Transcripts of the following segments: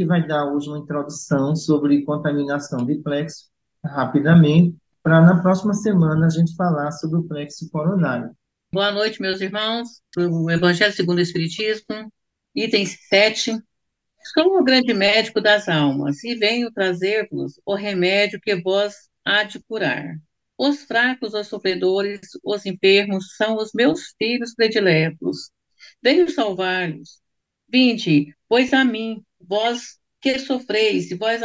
que vai dar hoje uma introdução sobre contaminação de plexo, rapidamente, para na próxima semana a gente falar sobre o plexo coronário. Boa noite, meus irmãos, do Evangelho segundo o Espiritismo, item 7. Sou o grande médico das almas e venho trazer-vos o remédio que vos há de curar. Os fracos, os sofredores, os enfermos são os meus filhos prediletos. Venho salvar-los. Vinde, pois a mim, vós que sofreis, e vós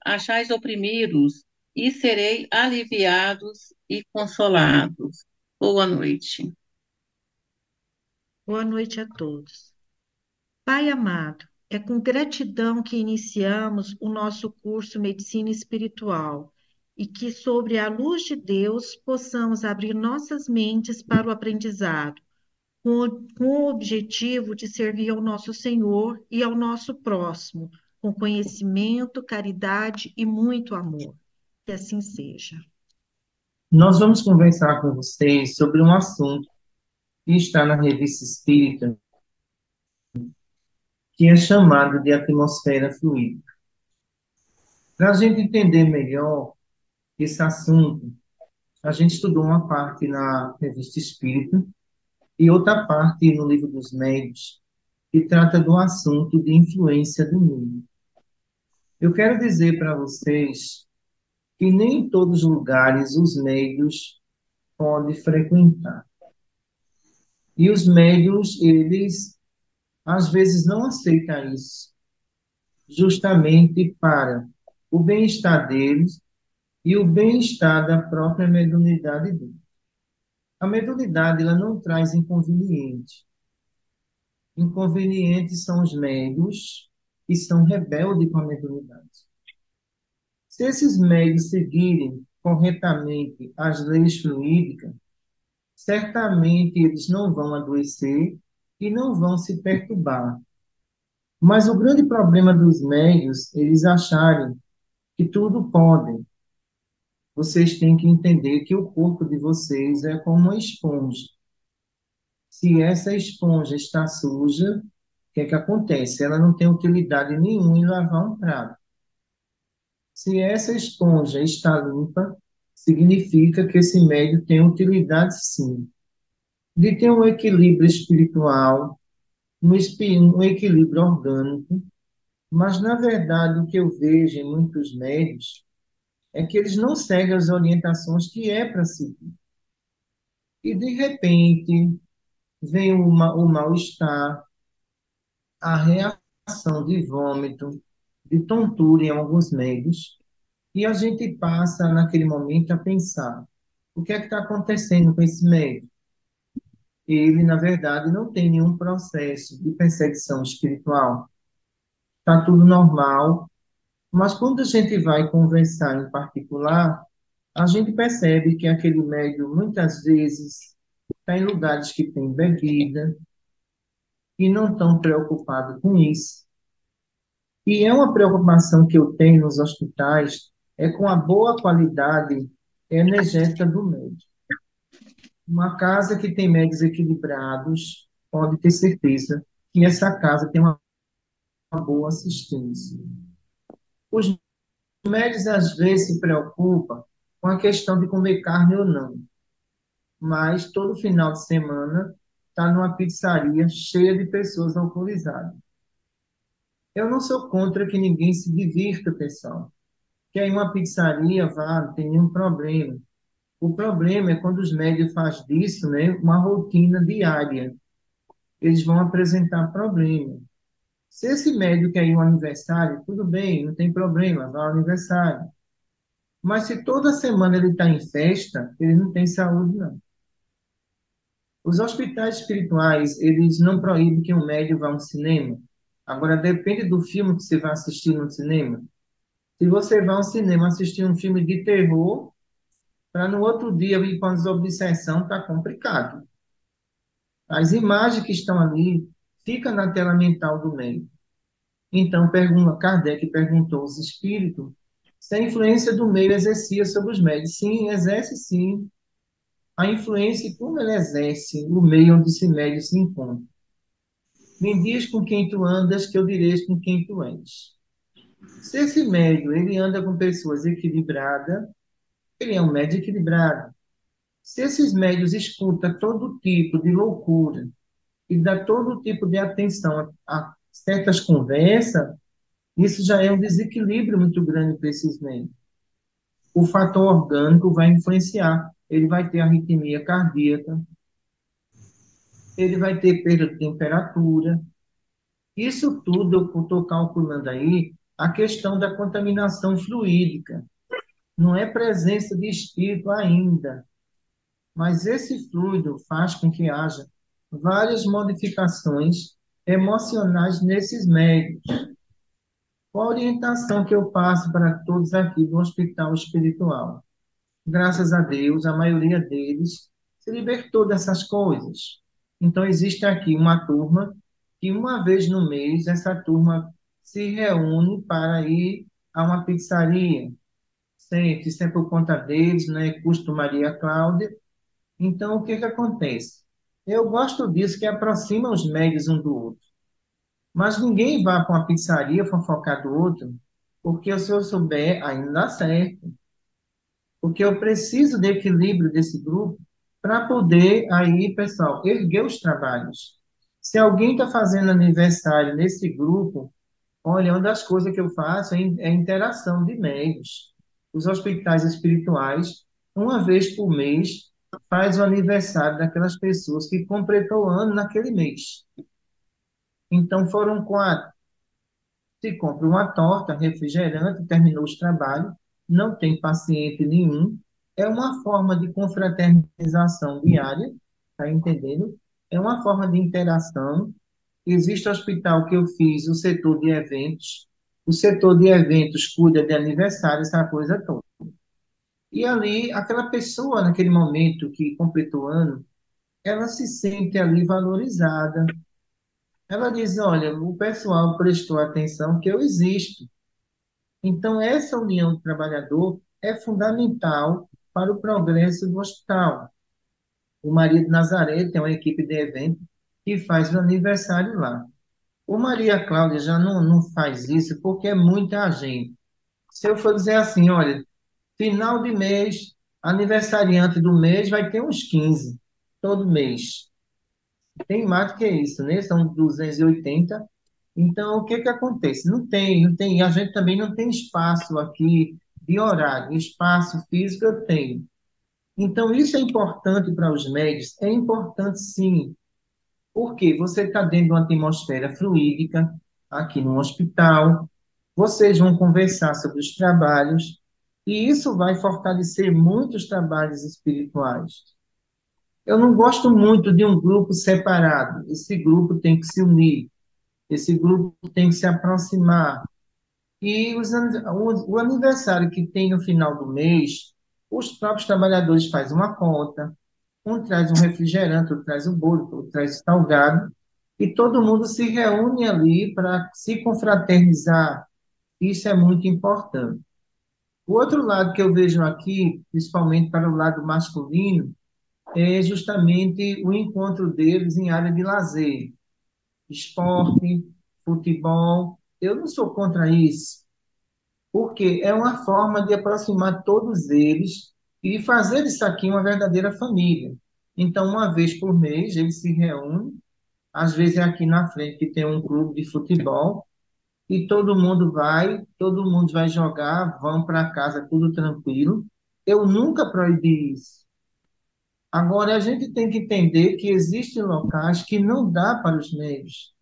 achais oprimidos, e serei aliviados e consolados. Boa noite. Boa noite a todos. Pai amado, é com gratidão que iniciamos o nosso curso Medicina Espiritual e que, sobre a luz de Deus, possamos abrir nossas mentes para o aprendizado, com o objetivo de servir ao nosso Senhor e ao nosso próximo, com conhecimento, caridade e muito amor. Que assim seja. Nós vamos conversar com vocês sobre um assunto que está na Revista Espírita, que é chamado de atmosfera fluídica. Para a gente entender melhor esse assunto, a gente estudou uma parte na Revista Espírita e outra parte no Livro dos Médiuns, que trata do assunto de influência do mundo. Eu quero dizer para vocês que nem em todos os lugares os médiuns podem frequentar. E os médiuns, eles, às vezes, não aceitam isso, justamente para o bem-estar deles e o bem-estar da própria mediunidade deles. A mediunidade, ela não traz inconveniente. Inconvenientes são os médiuns que são rebeldes com a mediunidade. Se esses médios seguirem corretamente as leis fluídicas, certamente eles não vão adoecer e não vão se perturbar. Mas o grande problema dos médios, eles acharem que tudo podem. Vocês têm que entender que o corpo de vocês é como uma esponja. Se essa esponja está suja, o que é que acontece? Ela não tem utilidade nenhuma em lavar um prato. Se essa esponja está limpa, significa que esse médio tem utilidade sim, de ter um equilíbrio espiritual, um equilíbrio orgânico, mas na verdade o que eu vejo em muitos médios é que eles não seguem as orientações que é para seguir. E de repente vem o mal-estar, a reação de vômito, de tontura em alguns médios, e a gente passa naquele momento a pensar: o que é que está acontecendo com esse médico? Ele, na verdade, não tem nenhum processo de perseguição espiritual. Está tudo normal, mas quando a gente vai conversar em particular, a gente percebe que aquele médium, muitas vezes, está em lugares que tem bebida e não estão preocupados com isso. E é uma preocupação que eu tenho nos hospitais, é com a boa qualidade energética do médico. Uma casa que tem médios equilibrados, pode ter certeza que essa casa tem uma boa assistência. Os médios às vezes se preocupam com a questão de comer carne ou não, mas todo final de semana está numa pizzaria cheia de pessoas alcoolizadas. Eu não sou contra que ninguém se divirta, pessoal. Quer ir em uma pizzaria, vá, não tem nenhum problema. O problema é quando os médios fazem disso, né, uma rotina diária. Eles vão apresentar problema. Se esse médico quer ir ao aniversário, tudo bem, não tem problema, vá ao aniversário. Mas se toda semana ele está em festa, ele não tem saúde, não. Os hospitais espirituais, eles não proíbem que um médico vá ao cinema. Agora, depende do filme que você vai assistir no cinema. Se você vai ao cinema assistir um filme de terror, para no outro dia vir com as obsessão, está complicado. As imagens que estão ali ficam na tela mental do médico. Então, Kardec perguntou aos espíritos se a influência do meio exercia sobre os médios. Sim, exerce sim. A influência e como ela exerce no meio onde esse médio se encontra. Me diz com quem tu andas, que eu direi com quem tu és. Se esse médium ele anda com pessoas equilibradas, ele é um médium equilibrado. Se esses médios escutam todo tipo de loucura e dá todo tipo de atenção a certas conversas, isso já é um desequilíbrio muito grande para esses médios. O fator orgânico vai influenciar. Ele vai ter arritmia cardíaca, ele vai ter perda de temperatura. Isso tudo eu estou calculando aí a questão da contaminação fluídica. Não é presença de espírito ainda, mas esse fluido faz com que haja várias modificações emocionais nesses médios. Qual a orientação que eu passo para todos aqui do hospital espiritual? Graças a Deus, a maioria deles se libertou dessas coisas. Então, existe aqui uma turma que, uma vez no mês, essa turma se reúne para ir a uma pizzaria. Sempre, isso é por conta deles, né? Custo Maria Cláudia. Então, o que que acontece? Eu gosto disso, que aproxima os médios um do outro. Mas ninguém vai para uma pizzaria fofocar do outro, porque se eu souber, ainda dá certo. Porque eu preciso de equilíbrio desse grupo para poder, aí, pessoal, erguer os trabalhos. Se alguém está fazendo aniversário nesse grupo, olha, uma das coisas que eu faço é a interação de médios. Os hospitais espirituais, uma vez por mês, faz o aniversário daquelas pessoas que completou o ano naquele mês. Então, foram 4. Se compra uma torta, refrigerante, terminou os trabalhos, não tem paciente nenhum. É uma forma de confraternização diária, tá entendendo? É uma forma de interação. Existe hospital que eu fiz, o setor de eventos. O setor de eventos cuida de aniversário, essa coisa toda. E ali, aquela pessoa, naquele momento que completou o ano, ela se sente ali valorizada. Ela diz: olha, o pessoal prestou atenção que eu existo. Então, essa união do trabalhador é fundamental para o progresso do hospital. O Maria de Nazaré tem uma equipe de evento que faz o aniversário lá. O Maria Cláudia já não faz isso porque é muita gente. Se eu for dizer assim, olha, final de mês, aniversariante do mês, vai ter uns 15 todo mês. Tem mais do que isso, né? São 280. Então, o que que acontece? Não tem, a gente também não tem espaço aqui de horário, espaço físico eu tenho. Então, isso é importante para os médicos? É importante sim, porque você está dentro de uma atmosfera fluídica, aqui no hospital, vocês vão conversar sobre os trabalhos, e isso vai fortalecer muito os trabalhos espirituais. Eu não gosto muito de um grupo separado, esse grupo tem que se unir, esse grupo tem que se aproximar. E o aniversário que tem no final do mês, os próprios trabalhadores fazem uma conta, um traz um refrigerante, outro traz um bolo, outro traz salgado, e todo mundo se reúne ali para se confraternizar. Isso é muito importante. O outro lado que eu vejo aqui, principalmente para o lado masculino, é justamente o encontro deles em área de lazer, esporte, futebol. Eu não sou contra isso, porque é uma forma de aproximar todos eles e fazer isso aqui uma verdadeira família. Então, uma vez por mês, eles se reúnem, às vezes é aqui na frente que tem um clube de futebol, e todo mundo vai jogar, vão para casa tudo tranquilo. Eu nunca proibi isso. Agora, a gente tem que entender que existem locais que não dá para os médios.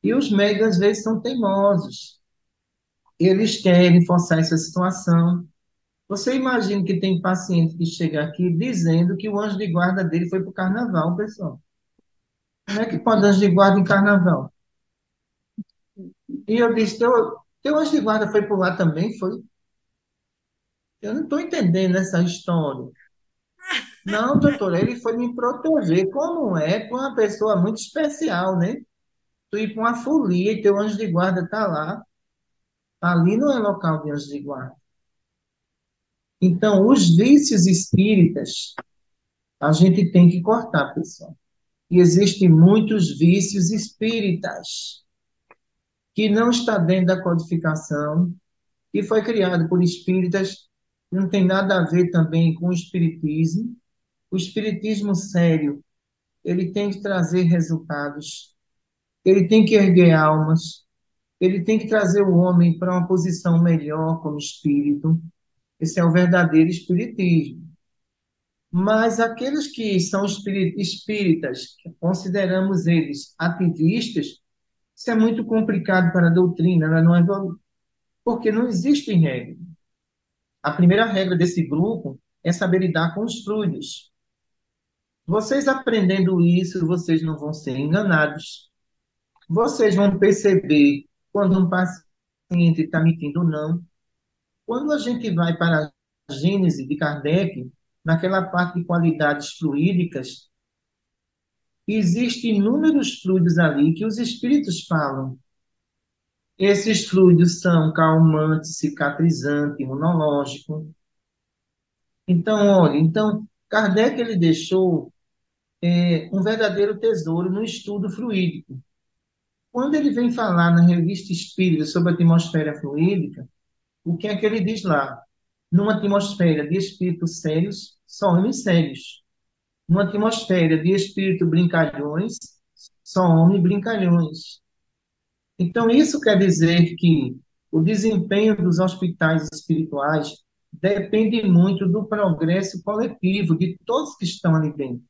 E os médios, às vezes, são teimosos. Eles querem forçar essa situação. Você imagina que tem paciente que chega aqui dizendo que o anjo de guarda dele foi para o carnaval, pessoal. Como é que pode anjo de guarda em carnaval? E eu disse, teu anjo de guarda foi por lá também? Foi? Eu não estou entendendo essa história. Não, doutora, ele foi me proteger. Como é com uma pessoa muito especial, né? Tu ir para uma folia e teu anjo de guarda está lá. Ali não é local de anjo de guarda. Então, os vícios espíritas, a gente tem que cortar, pessoal. E existem muitos vícios espíritas que não está dentro da codificação, que foi criado por espíritas, não tem nada a ver também com o espiritismo. O espiritismo sério, ele tem que trazer resultados, ele tem que erguer almas, ele tem que trazer o homem para uma posição melhor como espírito. Esse é o verdadeiro espiritismo. Mas aqueles que são espíritas, que consideramos eles ativistas, isso é muito complicado para a doutrina, ela não evolui, porque não existe regra. A primeira regra desse grupo é saber lidar com os fluidos. Vocês aprendendo isso, vocês não vão ser enganados. Vocês vão perceber quando um paciente está mentindo ou não. Quando a gente vai para a Gênese de Kardec, naquela parte de qualidades fluídicas, existem inúmeros fluidos ali que os espíritos falam. Esses fluidos são calmante, cicatrizante, imunológico. Então, olha, Kardec ele deixou um verdadeiro tesouro no estudo fluídico. Quando ele vem falar na Revista Espírita sobre a atmosfera fluídica, o que é que ele diz lá? Numa atmosfera de espíritos sérios, só homens sérios. Numa atmosfera de espíritos brincalhões, só homens brincalhões. Então, isso quer dizer que o desempenho dos hospitais espirituais depende muito do progresso coletivo de todos que estão ali dentro.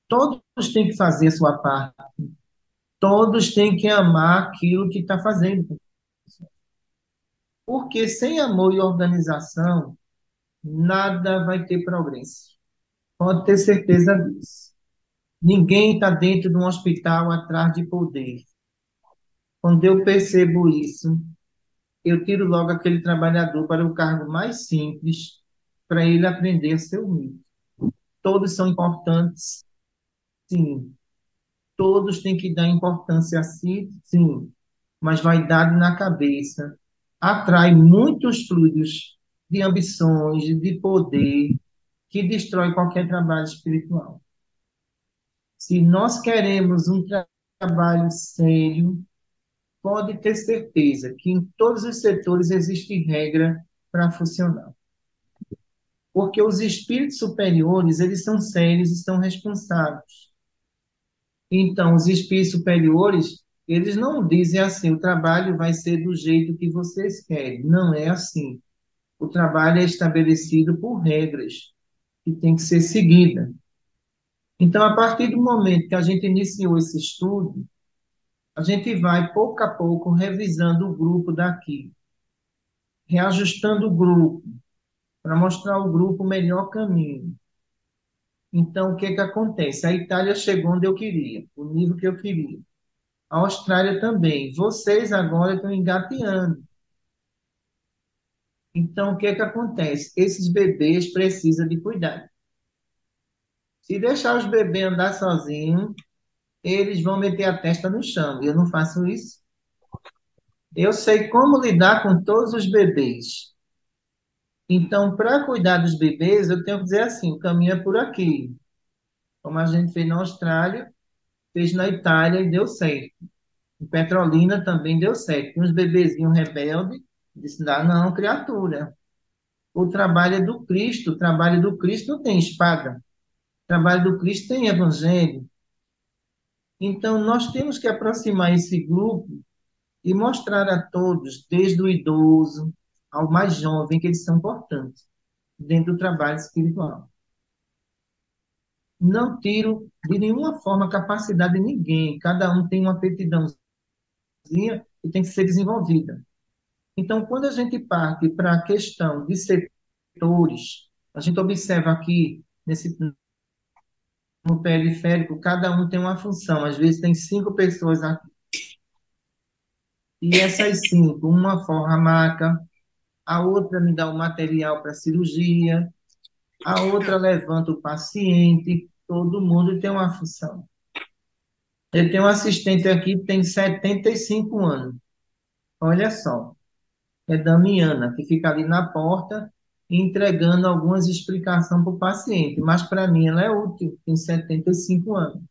Todos têm que fazer a sua parte. Todos têm que amar aquilo que está fazendo. Porque sem amor e organização, nada vai ter progresso. Pode ter certeza disso. Ninguém está dentro de um hospital atrás de poder. Quando eu percebo isso, eu tiro logo aquele trabalhador para o cargo mais simples, para ele aprender a ser humilde. Todos são importantes, sim. Todos têm que dar importância a si, sim. Mas vaidade na cabeça atrai muitos fluidos de ambições, de poder, que destrói qualquer trabalho espiritual. Se nós queremos um trabalho sério, pode ter certeza que em todos os setores existe regra para funcionar. Porque os espíritos superiores, eles são sérios e são responsáveis. Então, os espíritos superiores, eles não dizem assim, o trabalho vai ser do jeito que vocês querem. Não é assim. O trabalho é estabelecido por regras que tem que ser seguida. Então, a partir do momento que a gente iniciou esse estudo, a gente vai, pouco a pouco, revisando o grupo daqui, reajustando o grupo, para mostrar ao grupo o melhor caminho. Então, o que que acontece? A Itália chegou onde eu queria, o nível que eu queria. A Austrália também. Vocês agora estão engateando. Então, o que que acontece? Esses bebês precisam de cuidado. Se deixar os bebês andar sozinhos, eles vão meter a testa no chão. Eu não faço isso. Eu sei como lidar com todos os bebês. Então, para cuidar dos bebês, eu tenho que dizer assim: o caminho é por aqui. Como a gente fez na Austrália, fez na Itália e deu certo. Em Petrolina também deu certo. Tinha uns bebezinhos rebeldes, disse: não, criatura. O trabalho é do Cristo. O trabalho do Cristo não tem espada. O trabalho do Cristo tem evangelho. Então, nós temos que aproximar esse grupo e mostrar a todos, desde o idoso ao mais jovem, que eles são importantes dentro do trabalho espiritual. Não tiro de nenhuma forma a capacidade de ninguém. Cada um tem uma aptidãozinha que tem que ser desenvolvida. Então, quando a gente parte para a questão de setores, a gente observa aqui no periférico, cada um tem uma função. Às vezes tem 5 pessoas aqui. E essas 5, uma forra a maca, a outra me dá o material para cirurgia, a outra levanta o paciente, todo mundo tem uma função. Eu tenho um assistente aqui que tem 75 anos. Olha só, é Damiana, que fica ali na porta entregando algumas explicações para o paciente, mas para mim ela é útil, tem 75 anos.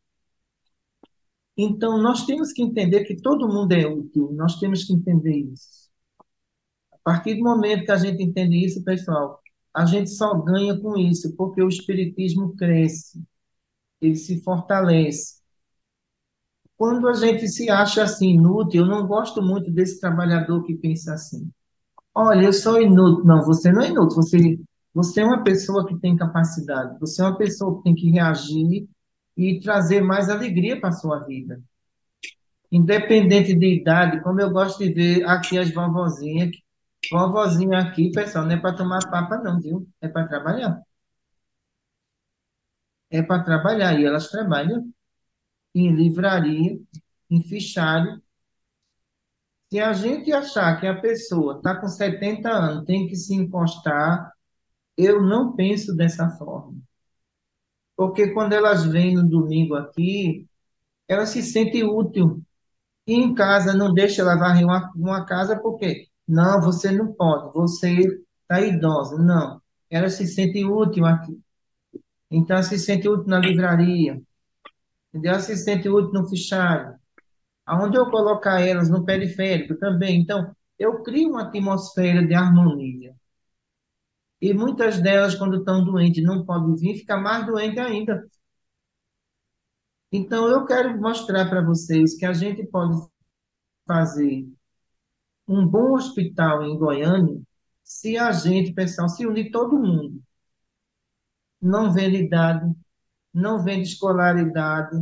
Então, nós temos que entender que todo mundo é útil, nós temos que entender isso. A partir do momento que a gente entende isso, pessoal, a gente só ganha com isso, porque o espiritismo cresce, ele se fortalece. Quando a gente se acha assim inútil, eu não gosto muito desse trabalhador que pensa assim. Olha, eu sou inútil. Não, você não é inútil. Você é uma pessoa que tem capacidade. Você é uma pessoa que tem que reagir e trazer mais alegria para a sua vida. Independente de idade, como eu gosto de ver aqui as vovozinhas. Vovozinha aqui, pessoal, não é para tomar papa, não, viu? É para trabalhar. É para trabalhar. E elas trabalham em livraria, em fichário. Se a gente achar que a pessoa está com 70 anos, tem que se encostar, eu não penso dessa forma. Porque quando elas vêm no domingo aqui, elas se sentem útil. E em casa, não deixa ela varrer uma casa, porque não, você não pode, você está idosa. Não, elas se sentem útil aqui. Então, ela se sente útil na livraria, entendeu? Ela se sente útil no fichário. Aonde eu colocar elas no periférico também. Então, eu crio uma atmosfera de harmonia. E muitas delas, quando estão doentes, não podem vir, fica mais doente ainda. Então, eu quero mostrar para vocês que a gente pode fazer um bom hospital em Goiânia se a gente, pessoal, se unir todo mundo. Não vendo idade, não vendo escolaridade,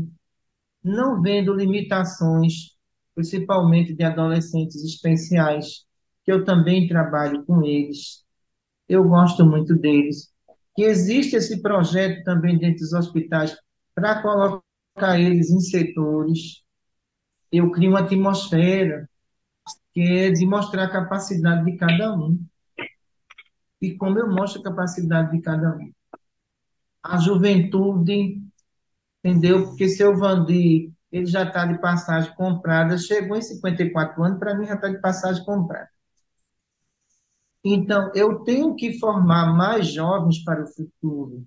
não vendo limitações, principalmente de adolescentes especiais, que eu também trabalho com eles. Eu gosto muito deles. Que existe esse projeto também dentro dos hospitais para colocar eles em setores. Eu crio uma atmosfera que é de mostrar a capacidade de cada um. E como eu mostro a capacidade de cada um. A juventude, entendeu? Porque seu Vandir, ele já está de passagem comprada, chegou em 54 anos, para mim já está de passagem comprada. Então, eu tenho que formar mais jovens para o futuro.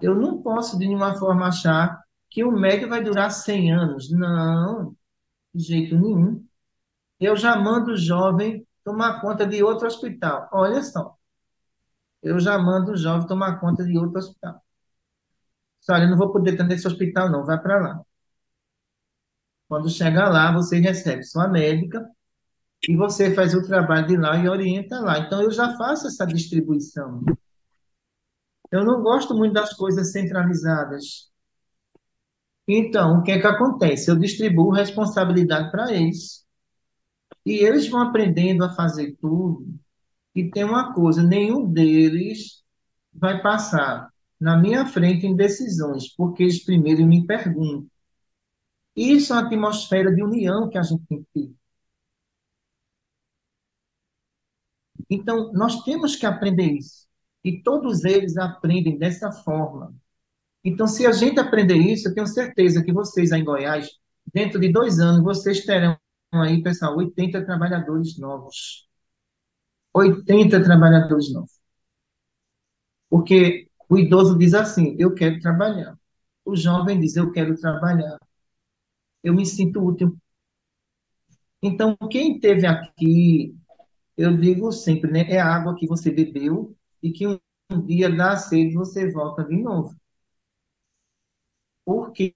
Eu não posso, de nenhuma forma, achar que o médio vai durar 100 anos. Não, de jeito nenhum. Eu já mando o jovem tomar conta de outro hospital. Olha só, eu já mando o jovem tomar conta de outro hospital. Olha, eu não vou poder estar nesse hospital, não, vai para lá. Quando chegar lá, você recebe sua médica e você faz o trabalho de lá e orienta lá. Então, eu já faço essa distribuição. Eu não gosto muito das coisas centralizadas. Então, o que é que acontece? Eu distribuo responsabilidade para eles. E eles vão aprendendo a fazer tudo. E tem uma coisa, nenhum deles vai passar na minha frente em decisões, porque eles primeiro me perguntam. Isso é uma atmosfera de união que a gente tem que ter. Então, nós temos que aprender isso. E todos eles aprendem dessa forma. Então, se a gente aprender isso, eu tenho certeza que vocês aí em Goiás, dentro de 2 anos, vocês terão aí, pessoal, 80 trabalhadores novos. 80 trabalhadores novos. Porque o idoso diz assim: eu quero trabalhar. O jovem diz: eu quero trabalhar. Eu me sinto útil. Então, quem esteve aqui, eu digo sempre, né? É a água que você bebeu e que um dia dá sede e você volta de novo. Porque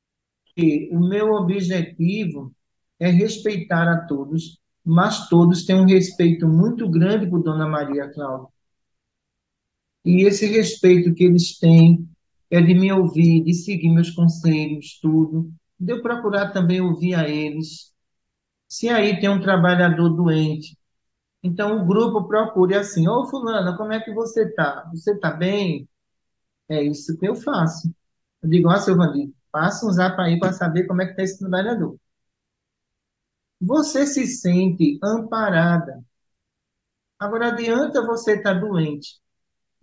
o meu objetivo é respeitar a todos, mas todos têm um respeito muito grande por Dona Maria Cláudia. E esse respeito que eles têm é de me ouvir, de seguir meus conselhos, tudo, de eu procurar também ouvir a eles. Se aí tem um trabalhador doente, então o grupo procure assim: ô fulana, como é que você está? Você está bem? É isso que eu faço. Eu digo: ó, seu Vandir, passa um zap aí para saber como é que está esse trabalhador. Você se sente amparada. Agora, adianta você estar doente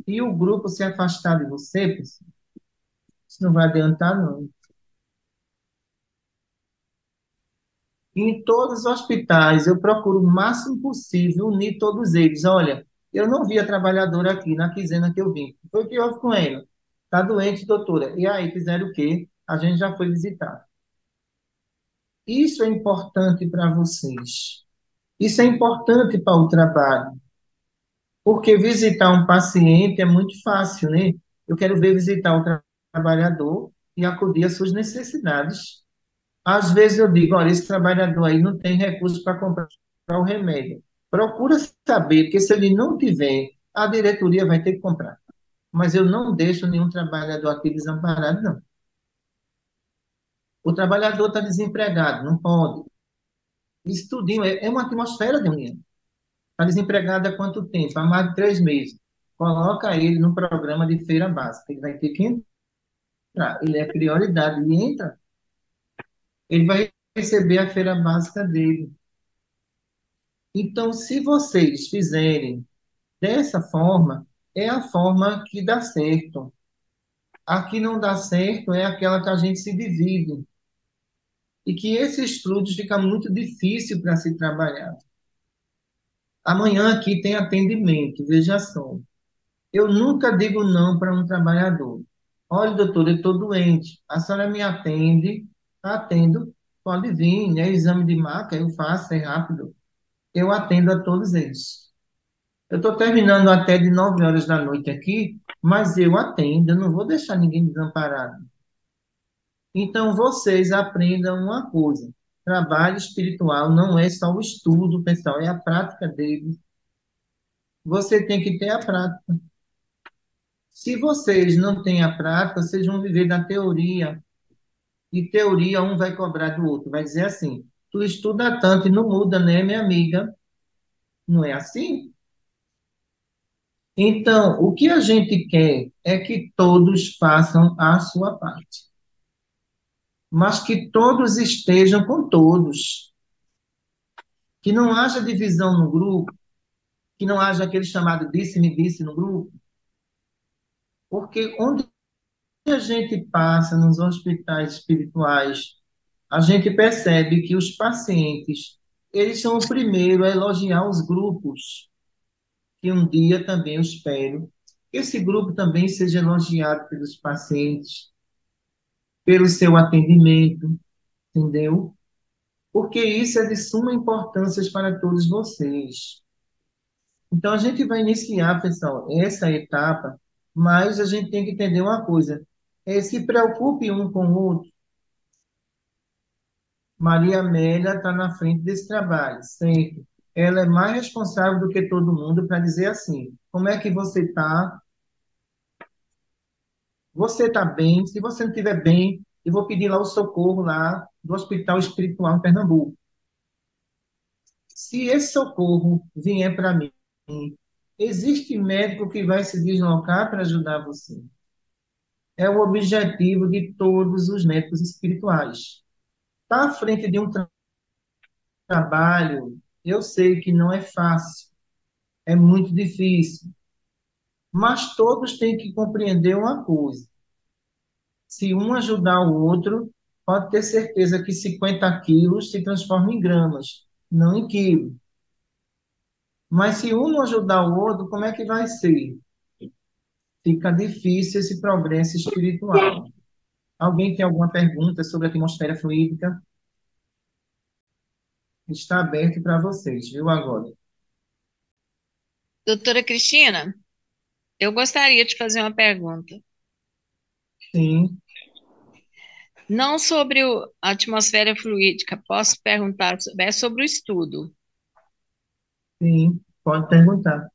e o grupo se afastar de você, pessoal? Isso não vai adiantar, não. Em todos os hospitais, eu procuro o máximo possível unir todos eles. Olha, eu não vi a trabalhadora aqui na quinzena que eu vim. Foi o que houve com ela. Está doente, doutora. E aí, fizeram o quê? A gente já foi visitar. Isso é importante para vocês. Isso é importante para o trabalho, porque visitar um paciente é muito fácil, né? Eu quero ver visitar o trabalhador e acudir às suas necessidades. Às vezes eu digo, olha, esse trabalhador aí não tem recurso para comprar o remédio. Procura saber, porque se ele não tiver, a diretoria vai ter que comprar. Mas eu não deixo nenhum trabalhador aqui desamparado, não. O trabalhador está desempregado, não pode. Isso tudinho é uma atmosfera de união. Está desempregado há quanto tempo? Há mais de 3 meses. Coloca ele no programa de feira básica. Ele vai ter que entrar. Ele é prioridade. Ele entra, ele vai receber a feira básica dele. Então, se vocês fizerem dessa forma, é a forma que dá certo. A que não dá certo é aquela que a gente se divide. E que esse estudo fica muito difícil para se trabalhar. Amanhã aqui tem atendimento, veja só. Eu nunca digo não para um trabalhador. Olha, doutor, eu estou doente. A senhora me atende? Atendo. Pode vir, né? Exame de marca, eu faço, é rápido. Eu atendo a todos eles. Eu estou terminando até de 9 horas da noite aqui, mas eu atendo, eu não vou deixar ninguém desamparado. Então, vocês aprendam uma coisa: trabalho espiritual não é só o estudo, pessoal, é a prática dele. Você tem que ter a prática. Se vocês não têm a prática, vocês vão viver da teoria. E teoria um vai cobrar do outro. Vai dizer assim: tu estuda tanto e não muda, né, minha amiga? Não é assim? Então, o que a gente quer é que todos façam a sua parte, mas que todos estejam com todos, que não haja divisão no grupo, que não haja aquele chamado disse-me disse no grupo, porque onde a gente passa nos hospitais espirituais, a gente percebe que os pacientes, eles são o primeiro a elogiar os grupos, que um dia também eu espero que esse grupo também seja elogiado pelos pacientes, pelo seu atendimento, entendeu? Porque isso é de suma importância para todos vocês. Então, a gente vai iniciar, pessoal, essa etapa, mas a gente tem que entender uma coisa: se preocupe um com o outro. Maria Amélia está na frente desse trabalho, sempre. Ela é mais responsável do que todo mundo para dizer assim: como é que você está? Você está bem? Se você não estiver bem, eu vou pedir lá o socorro lá do Hospital Espiritual em Pernambuco. Se esse socorro vier para mim, existe médico que vai se deslocar para ajudar você. É o objetivo de todos os médicos espirituais. Estar à frente de um trabalho, eu sei que não é fácil, é muito difícil, mas todos têm que compreender uma coisa: se um ajudar o outro, pode ter certeza que 50 quilos se transformam em gramas, não em quilos. Mas se um não ajudar o outro, como é que vai ser? Fica difícil esse progresso espiritual. Alguém tem alguma pergunta sobre a atmosfera fluídica? Está aberto para vocês, viu, agora? Doutora Cristina, eu gostaria de fazer uma pergunta. Sim, Não sobre a atmosfera fluídica, posso perguntar, é sobre o estudo. sim, pode perguntar.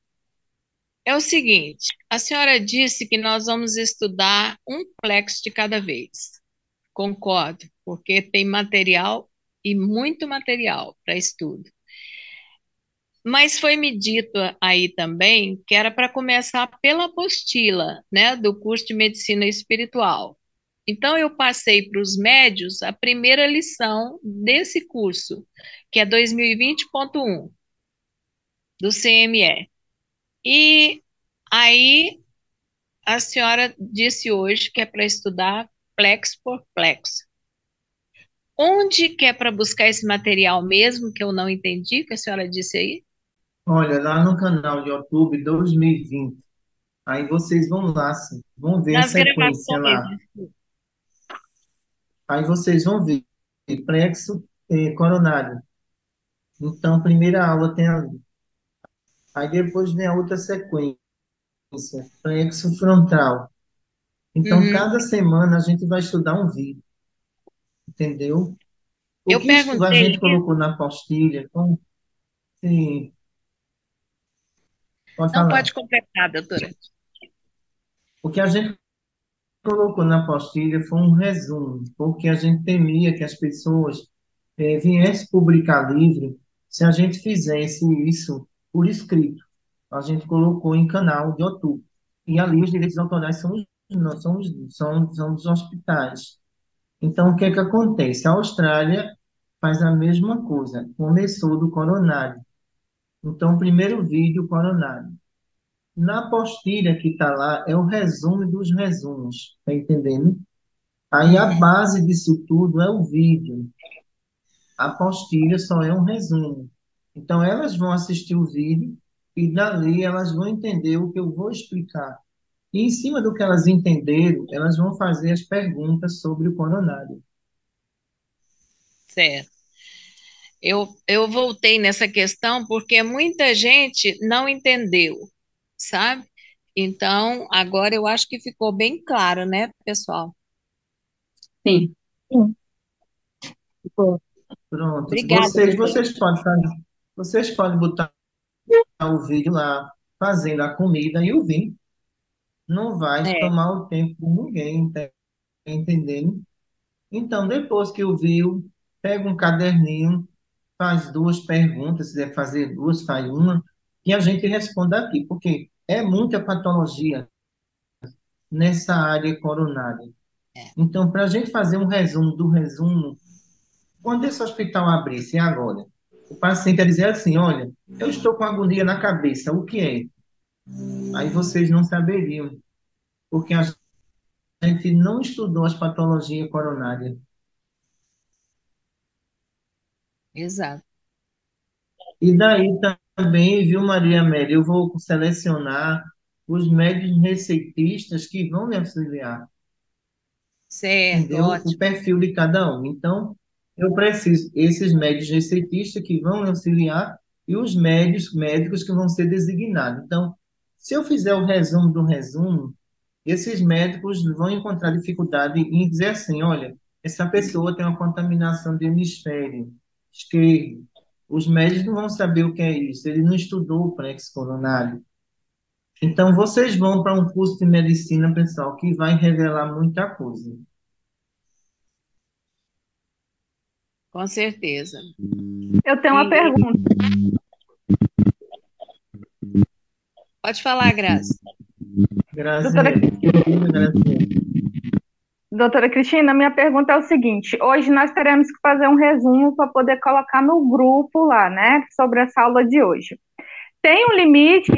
É o seguinte, a senhora disse que nós vamos estudar um plexo de cada vez. Concordo, porque tem material e muito material para estudo. Mas foi me dito aí também que era para começar pela apostila, né, do curso de Medicina Espiritual. Então, eu passei para os médios a primeira lição desse curso, que é 2020.1, do CME. E aí, a senhora disse hoje que é para estudar plexo por plexo. Onde que é para buscar esse material mesmo, que eu não entendi, que a senhora disse aí? Olha, lá no canal de YouTube 2020, aí vocês vão lá, sim, vão ver a Nas sequência gravações. lá. Aí vocês vão ver plexo coronário. Então, primeira aula tem ali. Aí depois vem a outra sequência, plexo frontal. Então, Uhum. cada semana a gente vai estudar um vídeo, entendeu? O Eu que a perguntei gente isso. colocou na apostila, então, sim, pode Não falar. pode completar, doutora. O que a gente colocou na apostila foi um resumo, porque a gente temia que as pessoas viessem publicar livro se a gente fizesse isso por escrito. A gente colocou em canal de YouTube. E ali os direitos autorais são dos hospitais. Então, o que é que acontece? A Austrália faz a mesma coisa. Começou do coronário. Então, o primeiro vídeo, coronário. Na apostila que está lá é o resumo dos resumos, tá entendendo? Aí a Uhum. base disso tudo é o vídeo. A apostila só é um resumo. Então, elas vão assistir o vídeo e dali elas vão entender o que eu vou explicar. E em cima do que elas entenderam, elas vão fazer as perguntas sobre o coronário. Certo. Eu voltei nessa questão porque muita gente não entendeu, sabe? Então, agora eu acho que ficou bem claro, né, pessoal? Sim. Sim, ficou. Pronto. Obrigada, doutora. Vocês podem botar o vídeo lá, fazendo a comida e o vinho. Não vai É, tomar o tempo de ninguém, tá entendendo? Então, depois que ouviu, pega um caderninho, faz duas perguntas, se quiser fazer duas, faz uma, e a gente responde aqui, porque é muita patologia nessa área coronária. é. Então, para a gente fazer um resumo do resumo, quando esse hospital abrisse agora, o paciente ia dizer assim, olha, eu estou com agonia na cabeça, o que é? Aí vocês não saberiam, porque a gente não estudou as patologias coronárias. Exato. E daí também, viu, Maria Amélia, eu vou selecionar os médicos receitistas que vão me auxiliar, Certo, entendeu? O ótimo. perfil de cada um. Então, eu preciso esses médicos receitistas que vão me auxiliar e os médicos que vão ser designados. Então, se eu fizer o resumo do resumo, esses médicos vão encontrar dificuldade em dizer assim, olha, essa pessoa tem uma contaminação do hemisfério esquerdo. Os médicos não vão saber o que é isso, ele não estudou o plexo coronário. Então, vocês vão para um curso de medicina, pessoal, que vai revelar muita coisa. Com certeza. Eu tenho uma E pergunta. pode falar, Grazi. Doutora, Graziele, diga, Graziele. doutora Cristina, minha pergunta é o seguinte: hoje nós teremos que fazer um resumo para poder colocar no grupo lá, né, sobre essa aula de hoje. Tem um limite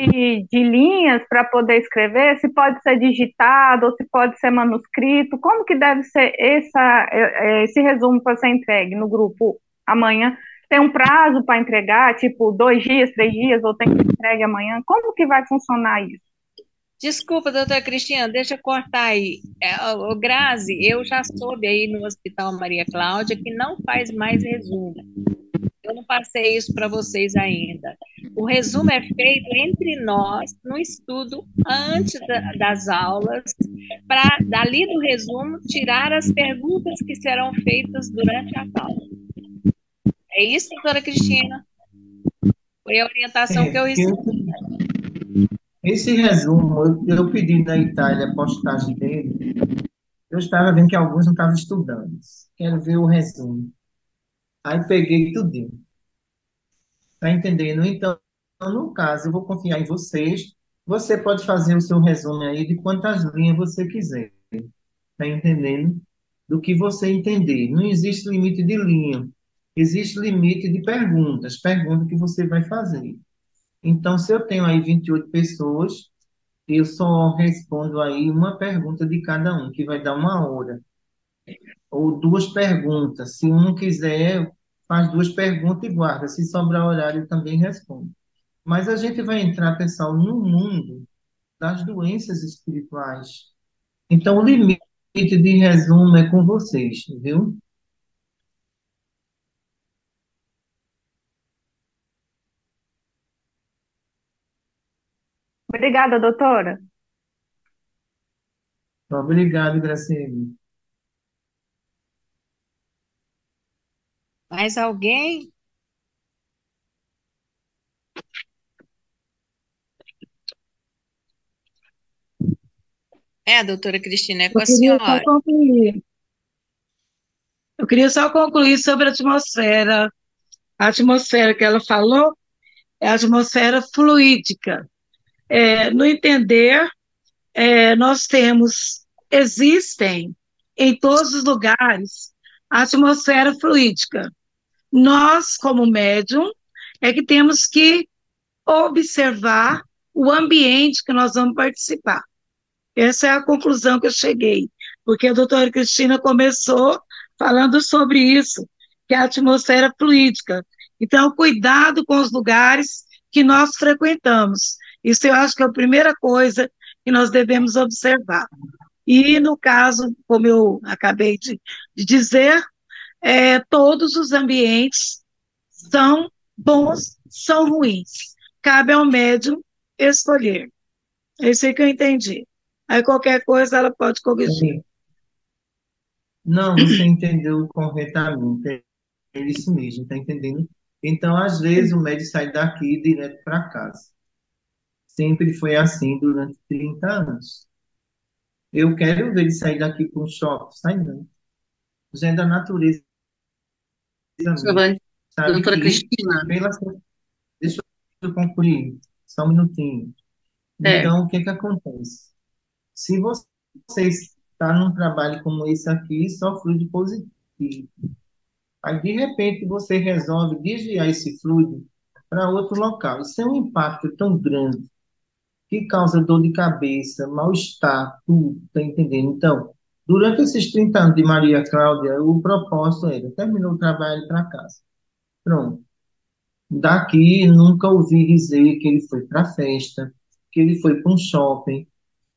de linhas para poder escrever? Se pode ser digitado ou se pode ser manuscrito? Como que deve ser esse resumo para ser entregue no grupo amanhã? Tem um prazo para entregar, tipo 2 dias, 3 dias, ou tem que ser entregue amanhã? Como que vai funcionar isso? Desculpa, doutora Cristina, deixa eu cortar aí. Grazi, eu já soube aí no Hospital Maria Cláudia que não faz mais resumo. Eu não passei isso para vocês ainda. O resumo é feito entre nós, no estudo, antes das aulas, para, dali do resumo, tirar as perguntas que serão feitas durante a aula. É isso, doutora Cristina? Foi a orientação que eu Porque recebi. esse resumo, eu pedi da Itália a postagem dele, eu estava vendo que alguns não estavam estudando. Quero ver o resumo. Aí peguei tudinho. Tá entendendo? Então, no caso, eu vou confiar em vocês. Você pode fazer o seu resumo aí de quantas linhas você quiser. Tá entendendo? Do que você entender. Não existe limite de linha. Existe limite de perguntas. Pergunta que você vai fazer. Então, se eu tenho aí 28 pessoas, eu só respondo aí uma pergunta de cada um, que vai dar uma hora. Ou duas perguntas. Se um quiser, faz duas perguntas e guarda. Se sobrar horário, também responde. Mas a gente vai entrar, pessoal, no mundo das doenças espirituais. Então, o limite de resumo é com vocês, viu? Obrigada, doutora. Obrigado, Graciela. Mais alguém? Doutora Cristina, é com Eu a queria só senhora. concluir. Eu queria só concluir sobre a atmosfera. A atmosfera que ela falou é a atmosfera fluídica. No entender, existem em todos os lugares a atmosfera fluídica. Nós, como médium, é que temos que observar o ambiente que nós vamos participar. Essa é a conclusão que eu cheguei, porque a doutora Cristina começou falando sobre isso, que é a atmosfera fluídica. Então, cuidado com os lugares que nós frequentamos. Isso eu acho que é a primeira coisa que nós devemos observar. E, no caso, como eu acabei de dizer, todos os ambientes são bons, são ruins. Cabe ao médium escolher. É isso aí que eu entendi. Aí qualquer coisa ela pode corrigir. Sim. Não, você entendeu corretamente. É isso mesmo, está entendendo? Então, às vezes, o médico sai daqui direto para casa. Sempre foi assim durante 30 anos. Eu quero ver ele sair daqui para um shopping, sai não. Já é da natureza mesmo. Giovanni, Sabe doutora que, Cristina, pela... deixa eu concluir, só um minutinho. é, Então, o que que acontece? Se você está num trabalho como esse aqui, só fluide positivo. Aí, de repente, você resolve desviar esse fluido para outro local. Isso é um impacto tão grande que causa dor de cabeça, mal-estar, tudo, tá entendendo? Então, durante esses 30 anos de Maria Cláudia, o propósito era, terminou o trabalho para casa. Pronto. Daqui, nunca ouvi dizer que ele foi para festa, que ele foi para um shopping.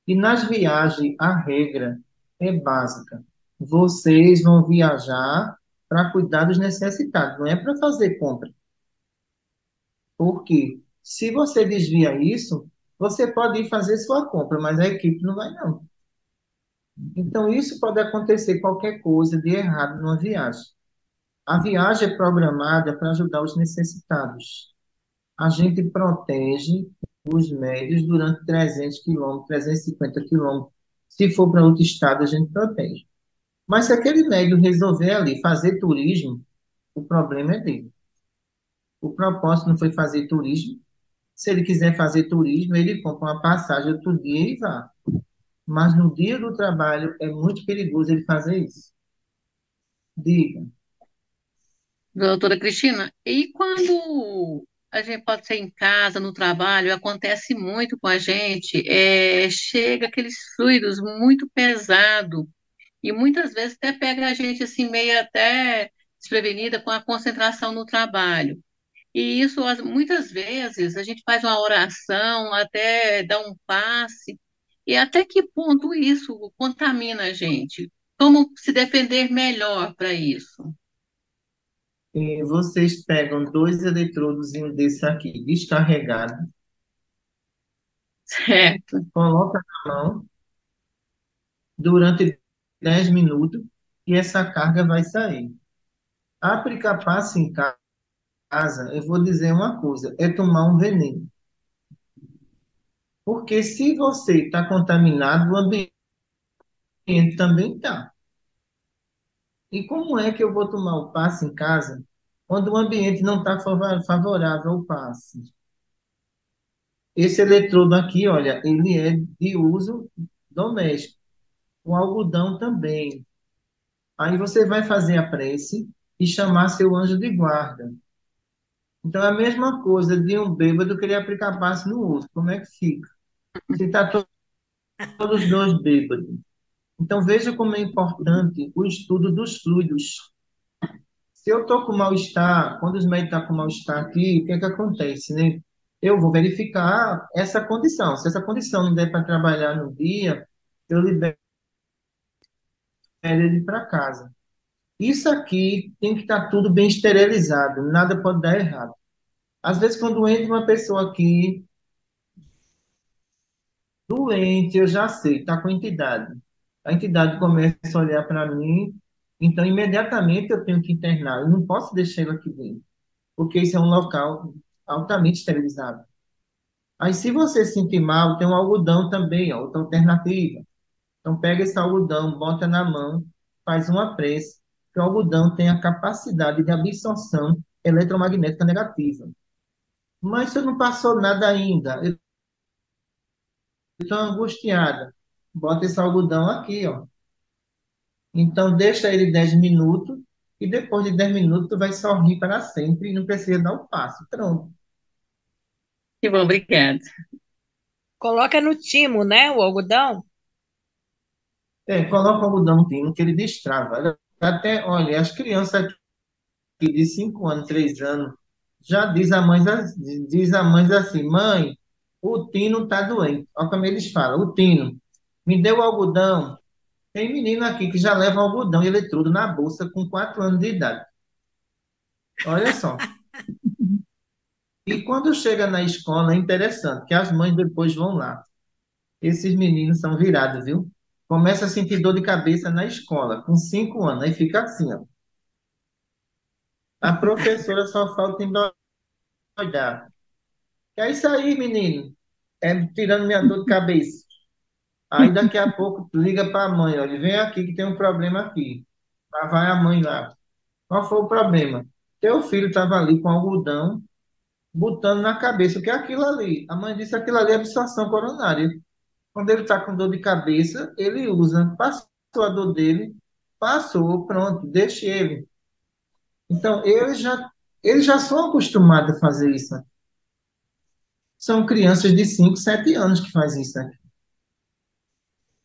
E nas viagens, a regra é básica. Vocês vão viajar para cuidar dos necessitados, não é para fazer compra. Porque se você desvia isso, você pode ir fazer sua compra, mas a equipe não vai, não. Então, isso pode acontecer qualquer coisa de errado numa viagem. A viagem é programada para ajudar os necessitados. A gente protege os médios durante 300 quilômetros, 350 quilômetros. Se for para outro estado, a gente protege. Mas se aquele médio resolver ali fazer turismo, o problema é dele. O propósito não foi fazer turismo. Se ele quiser fazer turismo, ele compra uma passagem outro dia e vá. Mas no dia do trabalho é muito perigoso ele fazer isso. Diga. doutora Cristina, e quando a gente pode ser em casa, no trabalho, acontece muito com a gente, chega aqueles fluidos muito pesados, e muitas vezes até pega a gente assim, meio até desprevenida com a concentração no trabalho. E isso, muitas vezes, a gente faz uma oração, até dá um passe, e até que ponto isso contamina a gente? Como se defender melhor para isso? E vocês pegam dois eletrodos desse aqui, descarregado, Certo. coloca na mão durante 10 minutos e essa carga vai sair. Aplicar passe em casa, eu vou dizer uma coisa, é tomar um veneno. Porque se você está contaminado, o ambiente também está. E como é que eu vou tomar o passe em casa quando o ambiente não está favorável ao passe? Esse eletrodo aqui, olha, ele é de uso doméstico. O algodão também. Aí você vai fazer a prece e chamar seu anjo de guarda. Então é a mesma coisa de um bêbado querer aplicar passe no outro. Como é que fica? Se está todos os dois bêbados. Então veja como é importante o estudo dos fluidos. Se eu estou com mal-estar, quando os médicos estão com mal-estar aqui, o que é que acontece, né? Eu vou verificar essa condição. Se essa condição não der para trabalhar no dia, eu libero ele para casa. Isso aqui tem que estar tudo bem esterilizado, nada pode dar errado. Às vezes, quando entra uma pessoa aqui doente, eu já sei, está com entidade. A entidade começa a olhar para mim, então imediatamente eu tenho que internar. Eu não posso deixar ele aqui dentro, porque isso é um local altamente esterilizado. Aí, se você se sentir mal, tem um algodão também, ó, outra alternativa. Então, pega esse algodão, bota na mão, faz uma prece, que o algodão tem a capacidade de absorção eletromagnética negativa. Mas se não passou nada ainda, eu estou angustiada. Bota esse algodão aqui, ó. Então, deixa ele 10 minutos, e depois de 10 minutos, tu vai sorrir para sempre e não precisa dar o passo. Pronto. Que bom, obrigada. Coloca no timo, né, o algodão? Coloca o algodão no pino, que ele destrava. Até, olha, as crianças aqui de 5 anos, 3 anos, já diz a mãe assim, mãe, o Tino está doente. Olha como eles falam, o Tino, me deu o algodão. Tem menino aqui que já leva algodão e eletrodo na bolsa com 4 anos de idade. Olha só. E quando chega na escola, é interessante, que as mães depois vão lá. Esses meninos são virados, viu? Começa a sentir dor de cabeça na escola, com 5 anos. Aí fica assim, ó. A professora só falta endoidar. É isso aí, menino. Tirando minha dor de cabeça. Aí daqui a pouco tu liga para a mãe, olha, vem aqui que tem um problema aqui. Lá vai a mãe lá. Qual foi o problema? Teu filho estava ali com algodão, botando na cabeça. O que é aquilo ali? A mãe disse que aquilo ali é absorção coronária. Quando ele está com dor de cabeça, ele usa. Passou a dor dele, passou, pronto, deixe ele. Então, eles já são acostumados a fazer isso. São crianças de 5, 7 anos que fazem isso.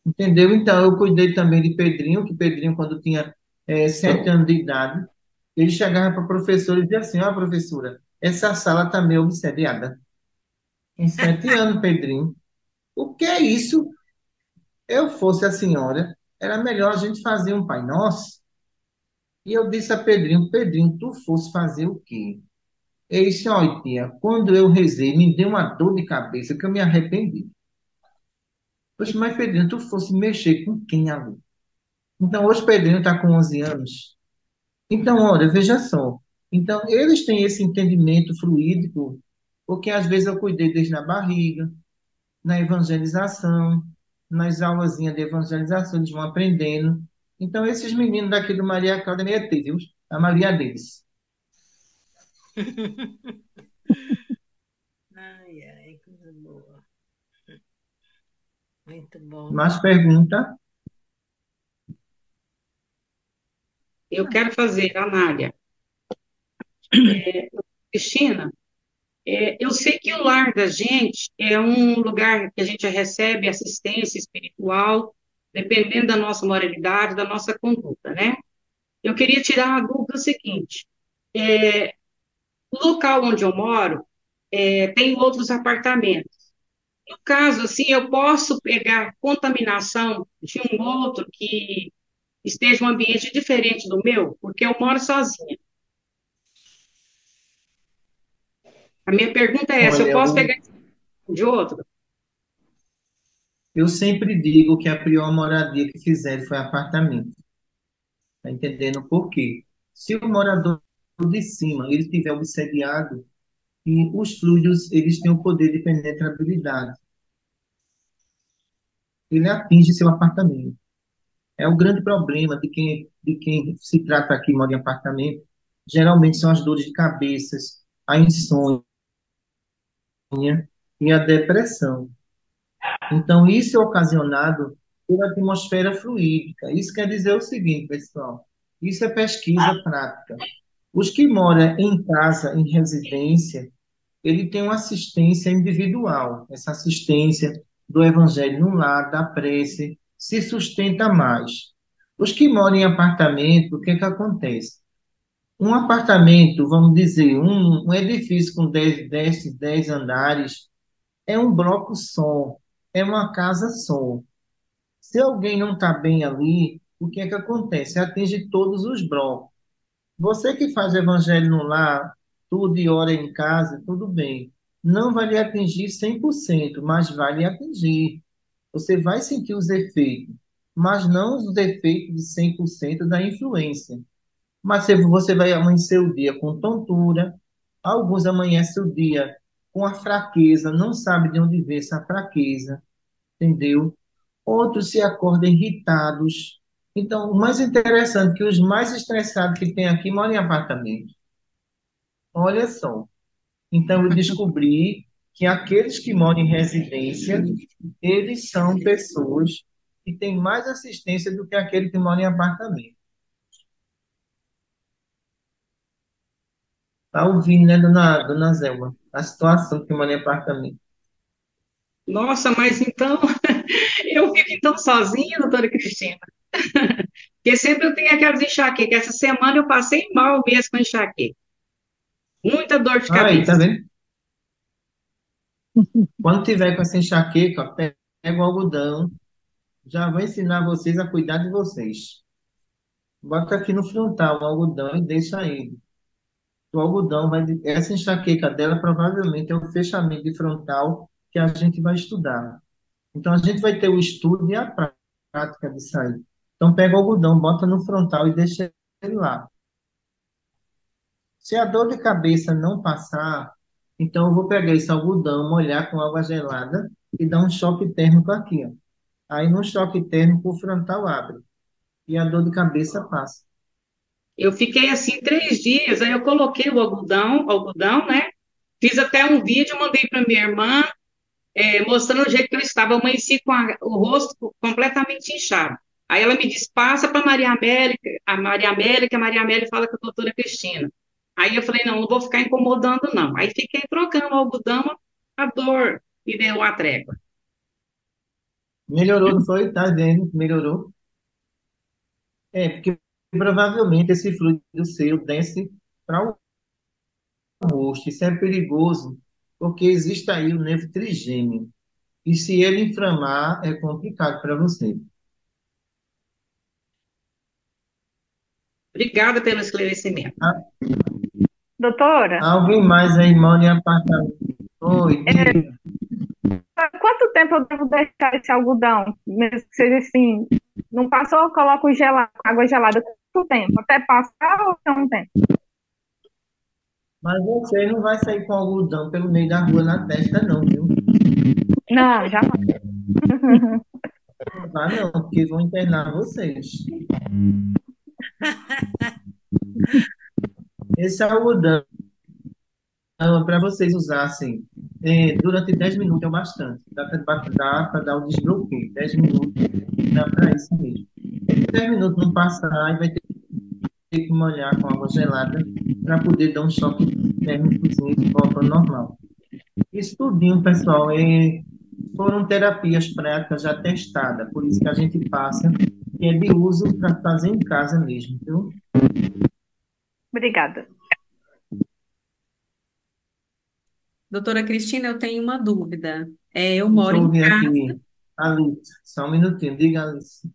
Entendeu? Então, eu cuidei também de Pedrinho, que Pedrinho, quando tinha 7 anos de idade, ele chegava para a professora e dizia assim, ó, professora, essa sala está meio obsediada. Em 7 anos, Pedrinho. O que é isso? Eu fosse a senhora, era melhor a gente fazer um Pai Nosso. E eu disse a Pedrinho, Pedrinho, tu fosse fazer o quê? Ele disse, olha, tia, quando eu rezei, me deu uma dor de cabeça que eu me arrependi. Poxa, mas Pedrinho, tu fosse mexer com quem ali? Então, hoje Pedrinho está com 11 anos. Então, olha, veja só. Então, eles têm esse entendimento fluídico, porque às vezes eu cuidei desde na barriga, na evangelização, nas aulazinhas de evangelização, eles vão aprendendo. Então, esses meninos daqui do Maria Cláudia nem é ter, viu? A maioria deles. Ai, ai, coisa boa. Muito bom. Mais pergunta? Eu quero fazer, Anália. Cristina, eu sei que o lar da gente é um lugar que a gente recebe assistência espiritual, dependendo da nossa moralidade, da nossa conduta, né? Eu queria tirar a dúvida seguinte: o local onde eu moro tem outros apartamentos. No caso, assim, eu posso pegar contaminação de um outro que esteja em um ambiente diferente do meu, porque eu moro sozinha. A minha pergunta é essa: eu Olha, posso pegar de outro? eu sempre digo que a pior moradia que fizeram foi apartamento. Tá entendendo por quê? Se o morador de cima ele estiver obsediado, e os fluidos eles têm o poder de penetrabilidade, ele atinge seu apartamento. É o grande problema de quem se trata aqui, mora em apartamento. Geralmente são as dores de cabeça, a insônia e a depressão. Então, isso é ocasionado pela atmosfera fluídica. Isso quer dizer o seguinte, pessoal: isso é pesquisa prática. Os que moram em casa, em residência, ele tem uma assistência individual. Essa assistência do Evangelho no lar, da prece, se sustenta mais. Os que moram em apartamento, o que é que acontece? Um apartamento, vamos dizer, um edifício com 10 andares, é um bloco só, é uma casa só. Se alguém não está bem ali, o que é que acontece? Atinge todos os blocos. Você que faz evangelho no lar, tudo e ora em casa, tudo bem. Não vai lhe atingir 100%, mas vai lhe atingir. Você vai sentir os efeitos, mas não os efeitos de 100% da influência. Mas se você vai amanhecer o dia com tontura, alguns amanhecem o dia com a fraqueza, não sabe de onde vem essa fraqueza, entendeu? Outros se acordam irritados. Então, o mais interessante é que os mais estressados que tem aqui moram em apartamento. Olha só. Então, eu descobri que aqueles que moram em residência, eles são pessoas que têm mais assistência do que aquele que mora em apartamento. Tá ouvindo, né, dona Zelma? A situação que mora em apartamento. Nossa, mas então eu fico então sozinha, doutora Cristina. Porque sempre eu tenho aquelas enxaquecas. Essa semana eu passei mal mesmo com enxaqueca. Muita dor de Aí, tá cabeça. vendo? Quando tiver com essa enxaqueca, ó, pega o algodão. Já vou ensinar vocês a cuidar de vocês. Bota aqui no frontal o algodão e deixa aí. O algodão vai. Essa enxaqueca dela provavelmente é o fechamento de frontal que a gente vai estudar. Então a gente vai ter o estudo e a prática disso aí. Então pega o algodão, bota no frontal e deixa ele lá. Se a dor de cabeça não passar, então eu vou pegar esse algodão, molhar com água gelada e dar um choque térmico aqui, ó. Aí no choque térmico o frontal abre e a dor de cabeça passa. Eu fiquei assim 3 dias, aí eu coloquei o algodão, né? Fiz até um vídeo, mandei para minha irmã, mostrando o jeito que eu estava. Eu amanheci com o rosto completamente inchado. Aí ela me disse, passa para Maria América, a Maria América fala com a doutora Cristina. Aí eu falei, não, não vou ficar incomodando, não. Aí fiquei trocando o algodão, a dor me deu uma trégua. Melhorou, não foi? Tá vendo? Melhorou. É, porque provavelmente esse fluido seu desce para o rosto. Isso é perigoso, porque existe aí o nervo trigêmeo. E se ele inflamar, é complicado para você. Obrigada pelo esclarecimento. Ah, Doutora, alguém mais aí mora em apartamento? Oi, diga. há quanto tempo eu devo deixar esse algodão? Mesmo que seja assim, não passou, eu coloco água gelada. Quanto tempo? Até passar ou não tem? Mas você não vai sair com algodão pelo meio da rua na testa, não, viu? Não, já não. Não vai não, porque vão internar vocês. Esse algodão para vocês usarem durante 10 minutos é o bastante. Dá para dar o desbloqueio. 10 minutos dá para isso mesmo. 10 minutos não passar, aí vai ter que molhar com água gelada para poder dar um choque térmico e volta ao normal. Isso tudinho, pessoal, foram terapias práticas já testadas, por isso que a gente passa, que é de uso para fazer em casa mesmo, viu? Obrigada. Doutora Cristina, eu tenho uma dúvida. Eu Deixa moro eu em ouvir casa. aqui, Alice, só um minutinho, diga, Alice.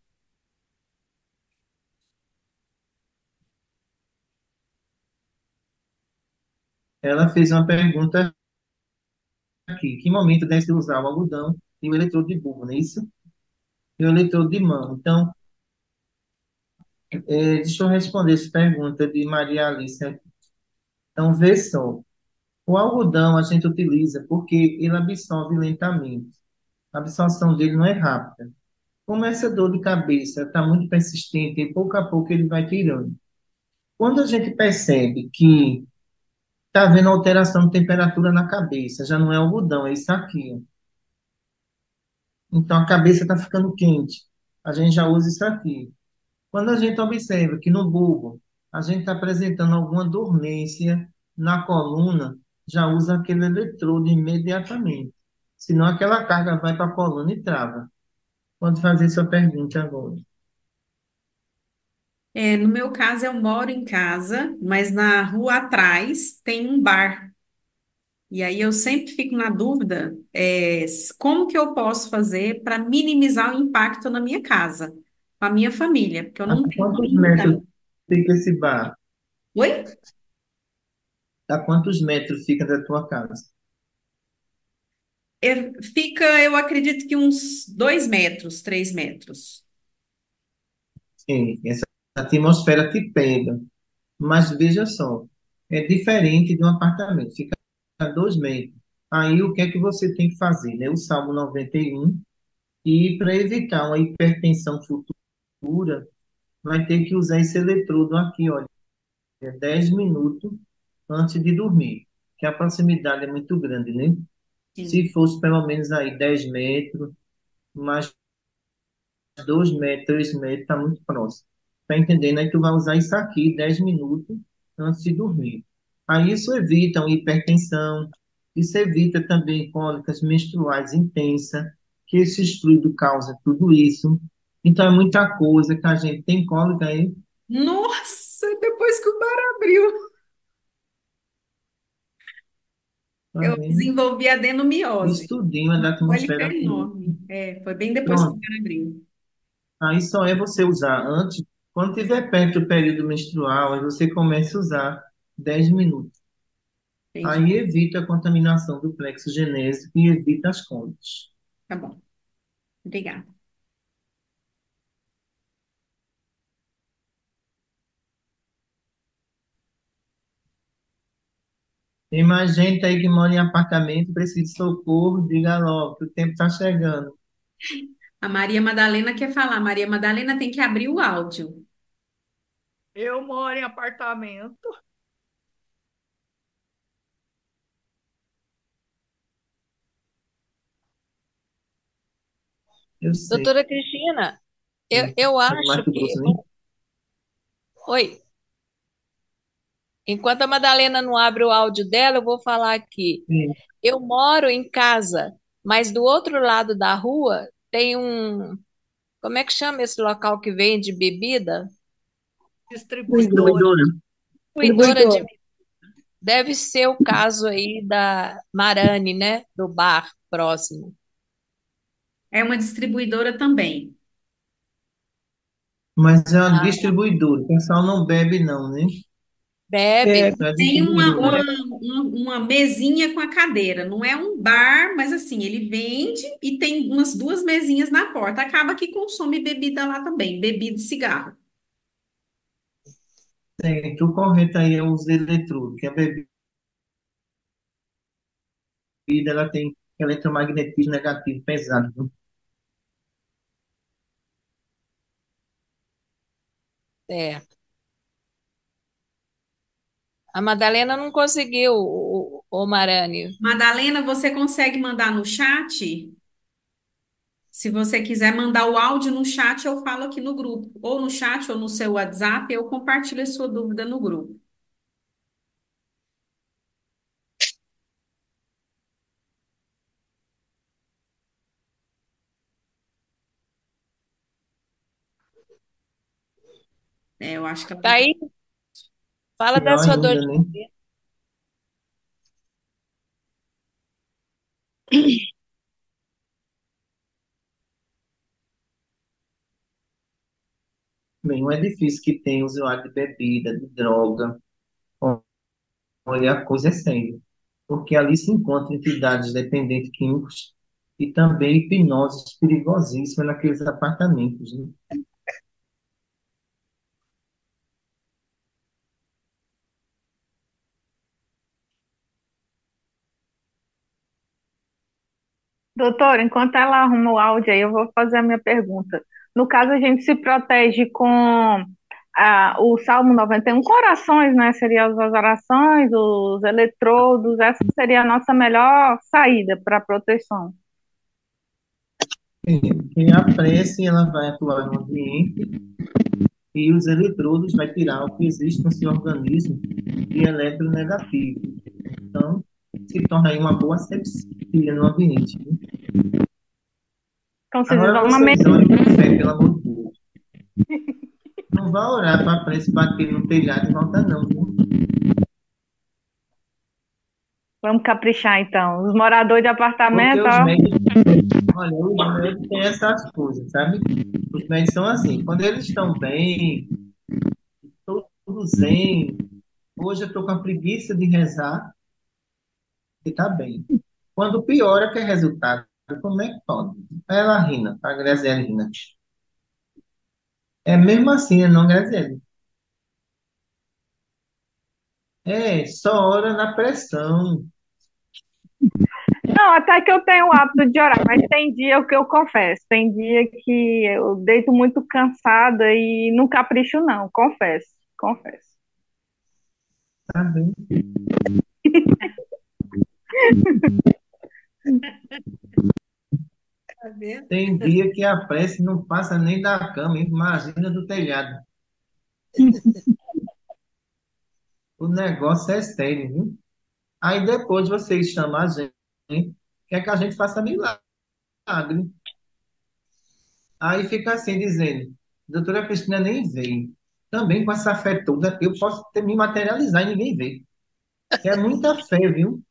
Ela fez uma pergunta aqui, que momento deve se usar o algodão e o eletrodo de bulbo, não é isso? E o eletrodo de mão. Então, deixa eu responder essa pergunta de Maria Alice aqui. Então, vê só. O algodão a gente utiliza porque ele absorve lentamente. A absorção dele não é rápida. Como essa dor de cabeça está muito persistente, e pouco a pouco ele vai tirando. Quando a gente percebe que está havendo alteração de temperatura na cabeça, já não é algodão, é isso aqui, ó. Então a cabeça está ficando quente. A gente já usa isso aqui. Quando a gente observa que no bulbo a gente está apresentando alguma dormência na coluna, já usa aquele eletrodo imediatamente. Senão aquela carga vai para a coluna e trava. Pode fazer sua pergunta agora. No meu caso, eu moro em casa, mas na rua atrás tem um bar. E aí eu sempre fico na dúvida, como que eu posso fazer para minimizar o impacto na minha casa, com a minha família, porque eu A não tenho quantos muita. metros fica esse bar? Oi? A quantos metros fica da tua casa? Fica, eu acredito que uns 2 metros, 3 metros. Sim, essa atmosfera te pega. Mas veja só, é diferente de um apartamento, fica a 2 metros. Aí o que é que você tem que fazer, né? O Salmo 91, e para evitar uma hipertensão futura, vai ter que usar esse eletrodo aqui, olha, 10 minutos antes de dormir, que a proximidade é muito grande, né? Sim, Se fosse pelo menos aí 10 metros, mais 2 metros, 3 metros, está muito próximo. Tá entendendo? Aí tu vai usar isso aqui 10 minutos antes de dormir. Aí isso evita uma hipertensão, isso evita também cólicas menstruais intensas, que esse fluido causa tudo isso. Então é muita coisa que a gente tem cólica aí, nossa, depois que o bar abriu, tá eu vendo? desenvolvi Isso adenomiose. tudinho é da Cólica atmosfera pura. enorme. Foi bem depois que o Pronto. bar abriu. Aí só é você usar antes, quando tiver perto do período menstrual, aí você começa a usar 10 minutos. Entendi. Aí evita a contaminação do plexo genésico e evita as cólicas. Tá bom. Obrigada. Tem mais gente aí que mora em apartamento, precisa de socorro, diga logo, que o tempo está chegando. A Maria Madalena quer falar. Maria Madalena tem que abrir o áudio. Eu moro em apartamento. Eu sei, Doutora Cristina, eu no acho Mato que. Grosso, né? Oi, enquanto a Madalena não abre o áudio dela, eu vou falar aqui. Sim, Eu moro em casa, mas do outro lado da rua tem um. Como é que chama esse local que vende bebida? Distribuidora. Distribuidora. Distribuidora de. Deve ser o caso aí da Marani, né? Do bar próximo. É uma distribuidora também. mas é uma Ah, distribuidora, o pessoal não bebe não, né? bebe. É a Tem distribuidora. uma mesinha com a cadeira. Não é um bar, mas assim, ele vende e tem umas 2 mesinhas na porta. Acaba que consome bebida lá também, bebida e cigarro. Certo, o correto aí é os eletrodos, que a bebida ela tem eletromagnetismo negativo pesado, viu? É. A Madalena não conseguiu, o Marani. Madalena, você consegue mandar no chat? Se você quiser mandar o áudio no chat, eu falo aqui no grupo. Ou no chat ou no seu WhatsApp, eu compartilho a sua dúvida no grupo. Eu acho que ela Tá vai ter. aí? Fala da Pior sua dor ainda, de né? cabeça. Bem, não é difícil que tenha usuário de bebida, de droga. Olha, a coisa é séria. Porque ali se encontram entidades dependentes químicos e também hipnoses perigosíssimas naqueles apartamentos, né? Doutor, enquanto ela arruma o áudio aí, eu vou fazer a minha pergunta. No caso, a gente se protege com o Salmo 91, com orações, né? Seriam as orações, os eletrodos, essa seria a nossa melhor saída para proteção. Porque a prece ela vai atuar no ambiente e os eletrodos vai tirar o que existe no seu organismo de eletronegativo. Então, se torna aí uma boa asepsia no ambiente, né? Então, vocês Agora dão uma vocês orem com fé, pelo amor de Deus. Não vá orar para a prece bater no telhado e voltar, não, viu? Vamos caprichar, então. Os moradores de Porque apartamento, os ó, médicos, olha, os médicos têm essas coisas, sabe? Os médicos são assim, quando eles estão bem, tudo zen, hoje eu estou com a preguiça de rezar, e tá bem. Quando piora, que é resultado. Como é que pode? Ela rindo, a Graziele rindo. É mesmo assim, não, Graziele? É, só ora na pressão. Não, até que eu tenho o hábito de orar, mas tem dia que eu confesso, tem dia que eu deito muito cansada e não capricho, não, confesso, confesso. Tá bem. Tá vendo? Tem dia que a prece não passa nem da cama, imagina do telhado. O negócio é sério, viu? Aí depois vocês chamam a gente, quer que a gente faça milagre. Aí fica assim dizendo, doutora Cristina nem veio. Também com essa fé toda, eu posso me materializar e ninguém vê. Que é muita fé, viu?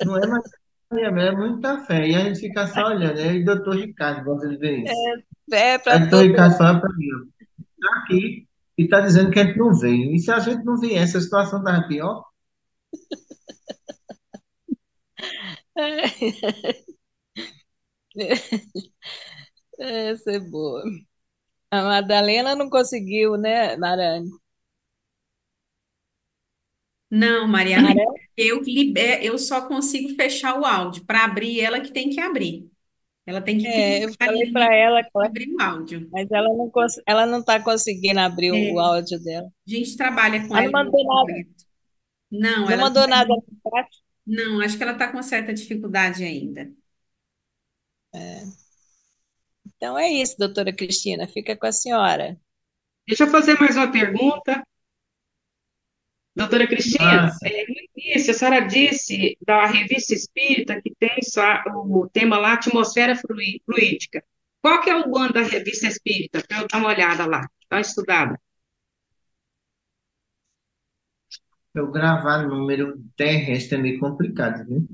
Não é Maria, é muita fé. E a gente fica só olhando. Aí o doutor Ricardo gosta de ver isso. É Aí para o doutor todo Ricardo lado. fala para mim, ó, tá aqui e tá dizendo que a gente não veio. E se a gente não viesse, a situação estava pior? Essa é boa. A Madalena não conseguiu, né, Narane? Não, Mariana, Narane? eu só consigo fechar o áudio. Para abrir, ela que tem que abrir. Ela tem que É, eu clicar ali falei no para ela, microfone e abrir o áudio. mas ela não está conseguindo abrir o É, áudio dela. a gente trabalha com Ela não ela em mandou nada, projeto. Não, não ela mandou nada no chat. não, acho que ela está com certa dificuldade ainda. Então é isso, doutora Cristina, fica com a senhora. Deixa eu fazer mais uma pergunta. Doutora Cristina, Massa. no início a senhora disse da revista Espírita que tem o tema lá, Atmosfera Fluídica. Qual que é o ano da revista Espírita? Para eu dar uma olhada lá, dar uma estudada. Eu gravar número terrestre é meio complicado, viu?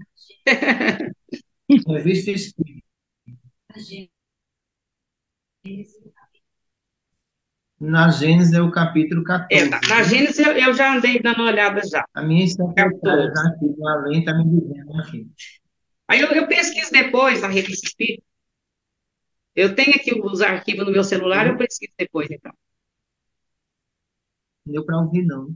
Revista Espírita. Na Gênesis é o capítulo Na 14, viu? Gênesis eu já andei dando uma olhada já, A minha secretária 14. já aqui do além está me dizendo aqui. Aí eu pesquiso depois na revista Espírita. Eu tenho aqui os arquivos no meu celular, eu Viu? pesquiso depois, então. Não deu para ouvir, não.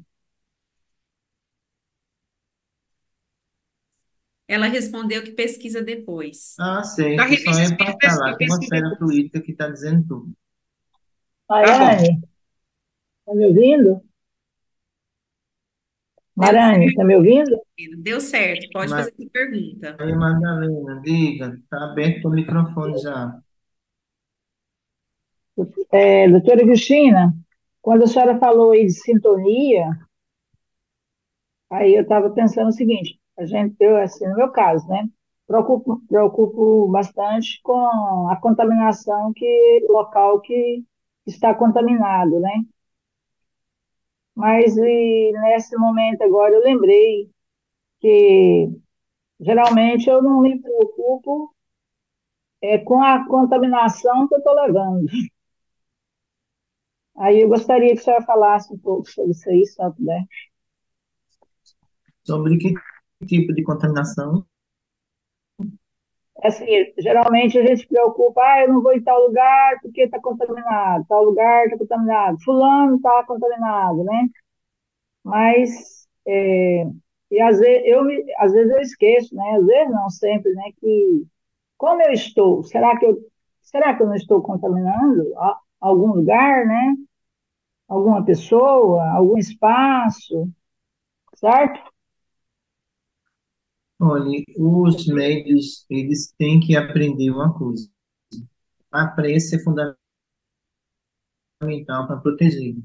Ela respondeu que pesquisa depois. Ah, Da sei, que só revista é Espírita passar lá, eu pesquiso atmosfera depois. fluídica que está dizendo tudo. Tá bom. Marane, tá me ouvindo? Deu Marane, tá me ouvindo? certo, deu certo. Pode fazer a pergunta. Maria Madalena, diga, está aberto o microfone já. Doutora Cristina, quando a senhora falou aí de sintonia, aí eu estava pensando o seguinte, eu, assim, no meu caso, né, preocupo bastante com a contaminação local que está contaminado, né? Mas e nesse momento agora eu lembrei que geralmente eu não me preocupo com a contaminação que eu estou levando. Aí eu gostaria que a senhora falasse um pouco sobre isso aí, se ela puder. Sobre que tipo de contaminação? Assim, geralmente a gente se preocupa, eu não vou em tal lugar porque está contaminado, tal lugar está contaminado, fulano está contaminado, né? Mas, e às vezes eu esqueço, né? Às vezes não, sempre, né? Que como eu estou, será que eu não estou contaminando algum lugar, né? Alguma pessoa, algum espaço, certo? Olha, os médios, eles têm que aprender uma coisa. A prece é fundamental para proteger.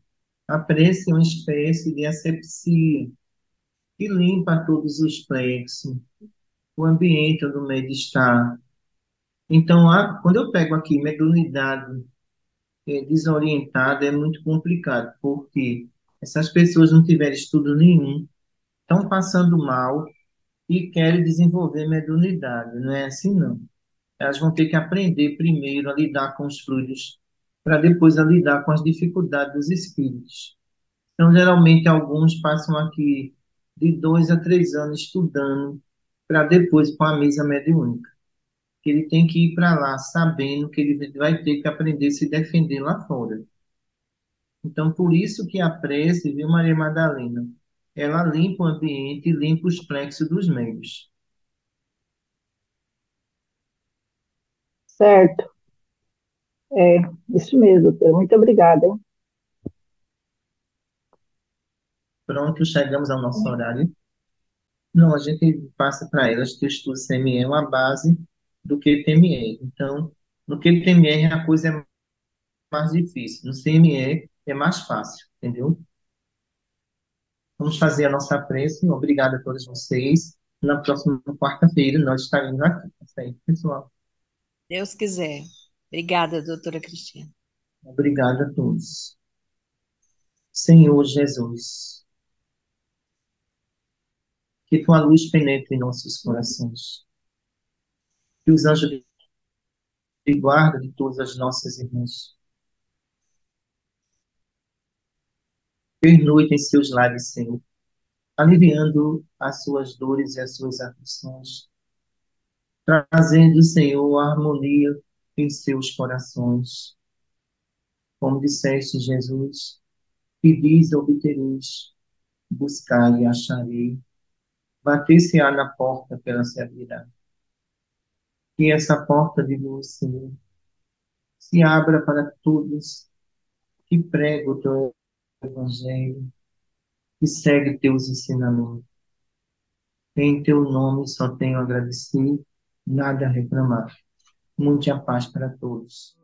A prece é uma espécie de asepsia que limpa todos os plexos, o ambiente onde o médio está. Então, quando eu pego aqui mediunidade desorientada, é muito complicado, porque essas pessoas não tiveram estudo nenhum, estão passando mal e querem desenvolver mediunidade. Não é assim, não. Elas vão ter que aprender primeiro a lidar com os fluidos, para depois a lidar com as dificuldades dos espíritos. Então, geralmente, alguns passam aqui de 2 a 3 anos estudando para depois para a mesa mediúnica. Que ele tem que ir para lá sabendo que ele vai ter que aprender a se defender lá fora. Então, por isso que a prece, viu, Maria Madalena? Ela limpa o ambiente e limpa os plexos dos meios. Certo. É, isso mesmo, doutora. Muito obrigada, hein? Pronto, chegamos ao nosso horário. Não, a gente passa para elas que o estudo CME é uma base do que QTME. Então, no que QTME a coisa é mais difícil, no CME é mais fácil, entendeu? Vamos fazer a nossa prece. Obrigado a todos vocês. Na próxima quarta-feira nós estaremos aqui. Tá certo, pessoal? Deus quiser. Obrigada, doutora Cristina. Obrigado a todos. Senhor Jesus, que tua luz penetre em nossos corações. Que os anjos de guarda de todas as nossas irmãs pernoitem em seus lares, Senhor, aliviando as suas dores e as suas aflições, trazendo, Senhor, a harmonia em seus corações. Como disseste, Jesus, pedis e obtereis, buscai e acharei, bater-se-á na porta que ela se abrirá. Que essa porta de luz, Senhor, se abra para todos que pregam o teu evangelho, que segue teus ensinamentos. Em teu nome só tenho a agradecer, nada a reclamar. Muita paz para todos.